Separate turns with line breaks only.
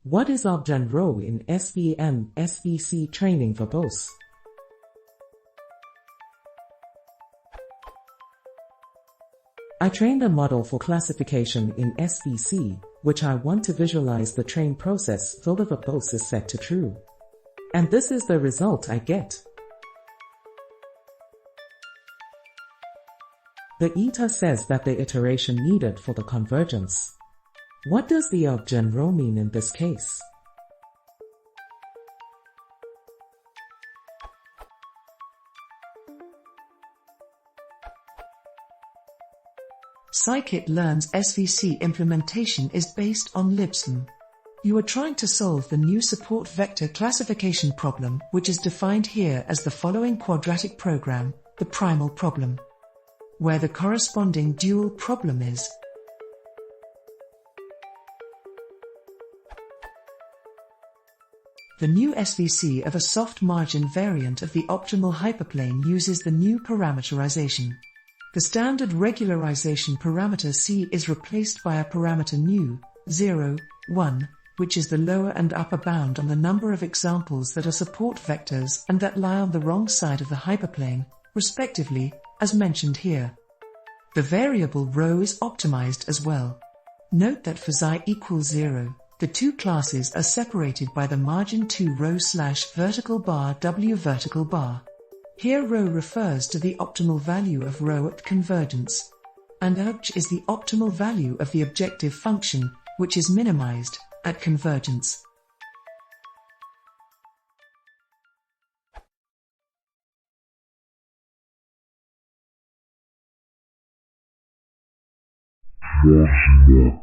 What is object row in SVM SVC training verbose? I trained a model for classification in SVC, which I want to visualize the train process so the verbose is set to true. And this is the result I get. The eta says that the iteration needed for the convergence. What does the object row mean in this case?
Scikitlearn's SVC implementation is based on libsvm. You are trying to solve the new support vector classification problem, which is defined here as the following quadratic program, the primal problem, where the corresponding dual problem is the new SVC of a soft margin variant of the optimal hyperplane uses the new parameterization. The standard regularization parameter C is replaced by a parameter nu, 0, 1, which is the lower and upper bound on the number of examples that are support vectors and that lie on the wrong side of the hyperplane, respectively, as mentioned here. The variable rho is optimized as well. Note that for xi equals 0, the two classes are separated by the margin 2 row / vertical bar w vertical bar. Here rho refers to the optimal value of rho at convergence, and obj is the optimal value of the objective function, which is minimized at convergence.
Force